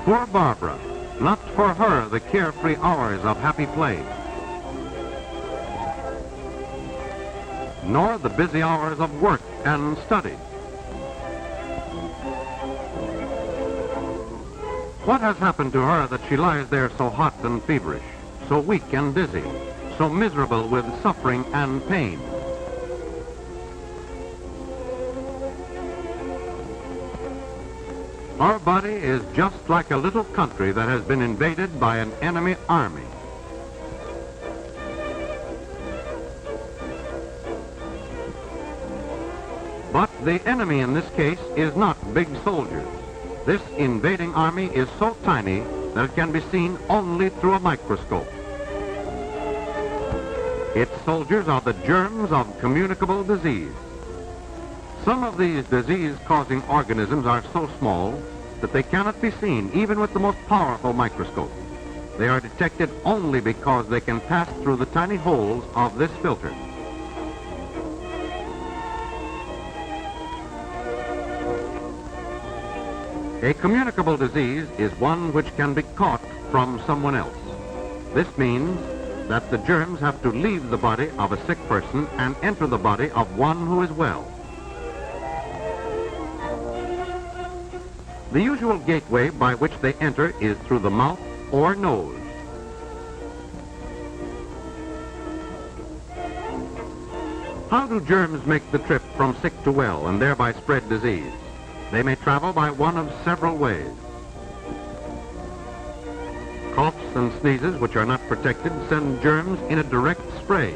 Poor Barbara, not for her the carefree hours of happy play, nor the busy hours of work and study. What has happened to her that she lies there so hot and feverish, so weak and dizzy, so miserable with suffering and pain? Our body is just like a little country that has been invaded by an enemy army. But the enemy in this case is not big soldiers. This invading army is so tiny that it can be seen only through a microscope. Its soldiers are the germs of communicable disease. Some of these disease-causing organisms are so small that they cannot be seen even with the most powerful microscope. They are detected only because they can pass through the tiny holes of this filter. A communicable disease is one which can be caught from someone else. This means that the germs have to leave the body of a sick person and enter the body of one who is well. The usual gateway by which they enter is through the mouth or nose. How do germs make the trip from sick to well and thereby spread disease? They may travel by one of several ways. Coughs and sneezes, which are not protected, send germs in a direct spray.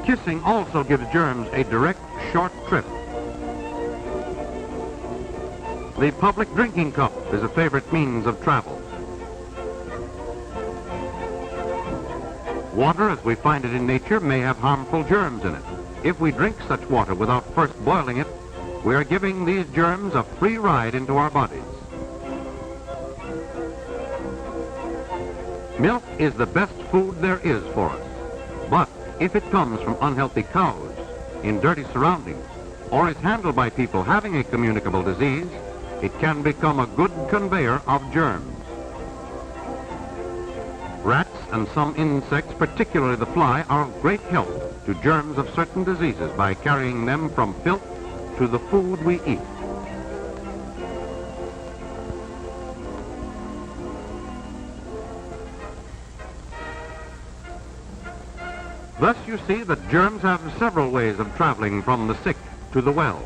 Kissing also gives germs a direct, short trip. The public drinking cup is a favorite means of travel. Water, as we find it in nature, may have harmful germs in it. If we drink such water without first boiling it, we are giving these germs a free ride into our bodies. Milk is the best food there is for us, but if it comes from unhealthy cows, in dirty surroundings, or is handled by people having a communicable disease, it can become a good conveyor of germs. Rats and some insects, particularly the fly, are of great help to germs of certain diseases by carrying them from filth to the food we eat. Thus you see that germs have several ways of traveling from the sick to the well.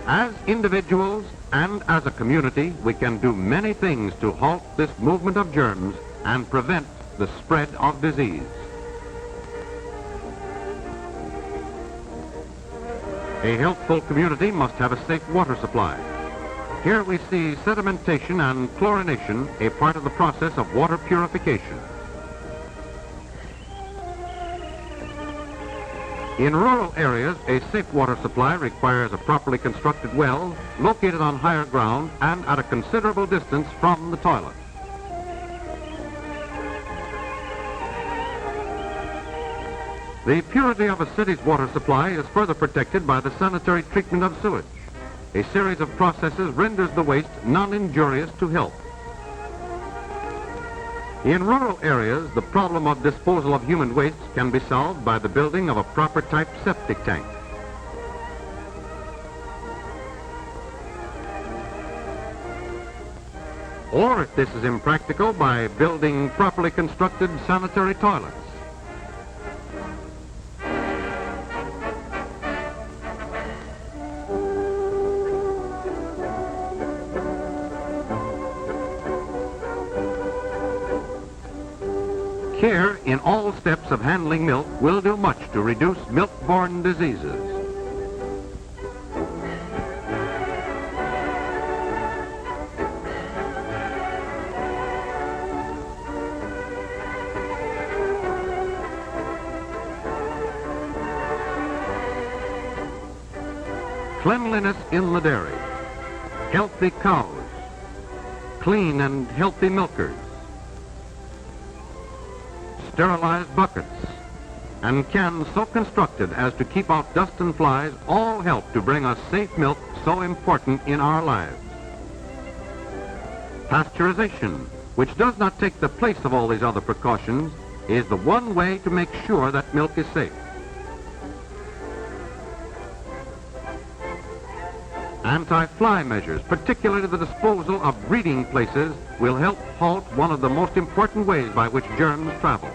As individuals and as a community, we can do many things to halt this movement of germs and prevent the spread of disease. A healthful community must have a safe water supply. Here we see sedimentation and chlorination, a part of the process of water purification. In rural areas, a safe water supply requires a properly constructed well located on higher ground and at a considerable distance from the toilet. The purity of a city's water supply is further protected by the sanitary treatment of sewage. A series of processes renders the waste non-injurious to health. In rural areas, the problem of disposal of human waste can be solved by the building of a proper type septic tank. Or, if this is impractical, by building properly constructed sanitary toilets. Care in all steps of handling milk will do much to reduce milk-borne diseases. Cleanliness in the dairy, healthy cows, clean and healthy milkers, sterilized buckets, and cans so constructed as to keep out dust and flies all help to bring us safe milk so important in our lives. Pasteurization, which does not take the place of all these other precautions, is the one way to make sure that milk is safe. Anti-fly measures, particularly the disposal of breeding places, will help halt one of the most important ways by which germs travel.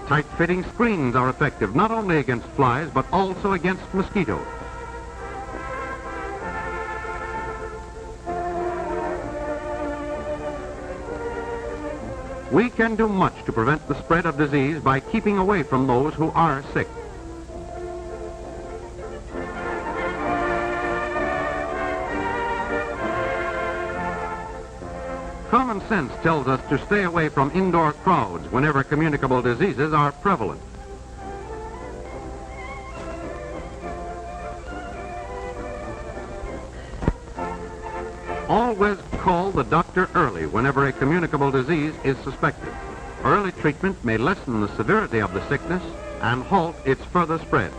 Tight-fitting screens are effective not only against flies, but also against mosquitoes. We can do much to prevent the spread of disease by keeping away from those who are sick. Common sense tells us to stay away from indoor crowds whenever communicable diseases are prevalent. Always call the doctor early whenever a communicable disease is suspected. Early treatment may lessen the severity of the sickness and halt its further spread.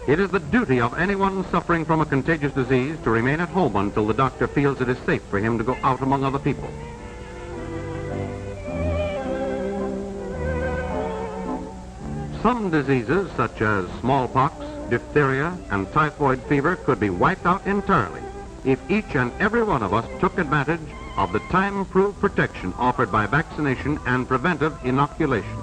It is the duty of anyone suffering from a contagious disease to remain at home until the doctor feels it is safe for him to go out among other people. Some diseases, such as smallpox, diphtheria, and typhoid fever, could be wiped out entirely if each and every one of us took advantage of the time-proved protection offered by vaccination and preventive inoculation.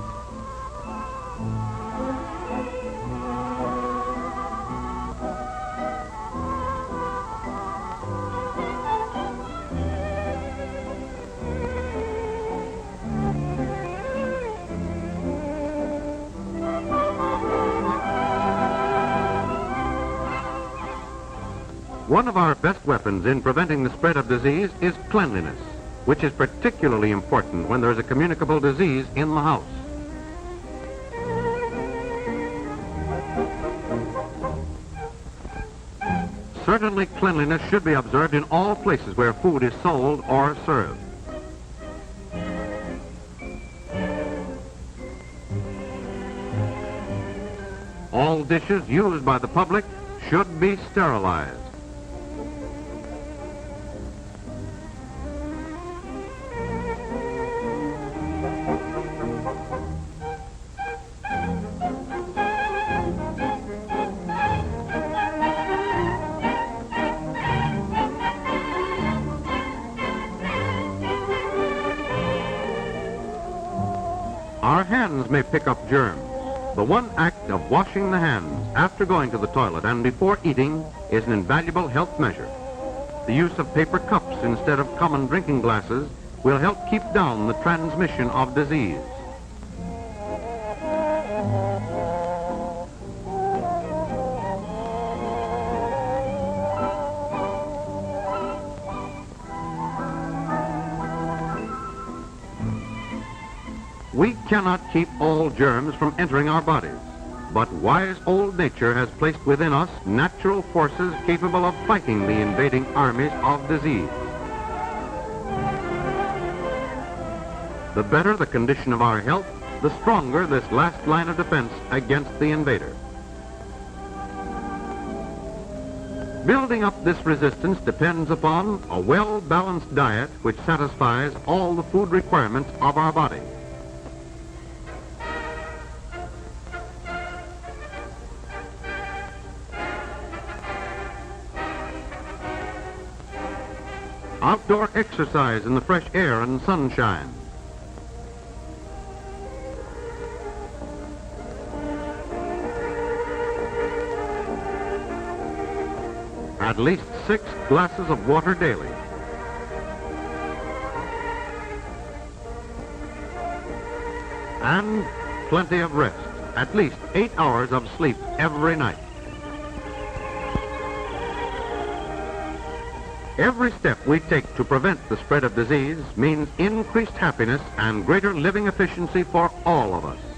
One of our best weapons in preventing the spread of disease is cleanliness, which is particularly important when there is a communicable disease in the house. Certainly, cleanliness should be observed in all places where food is sold or served. All dishes used by the public should be sterilized. Our hands may pick up germs. The one act of washing the hands after going to the toilet and before eating is an invaluable health measure. The use of paper cups instead of common drinking glasses will help keep down the transmission of disease. We cannot keep all germs from entering our bodies, but wise old nature has placed within us natural forces capable of fighting the invading armies of disease. The better the condition of our health, the stronger this last line of defense against the invader. Building up this resistance depends upon a well-balanced diet which satisfies all the food requirements of our body. Outdoor exercise in the fresh air and sunshine. At least 6 glasses of water daily. And plenty of rest. At least 8 hours of sleep every night. Every step we take to prevent the spread of disease means increased happiness and greater living efficiency for all of us.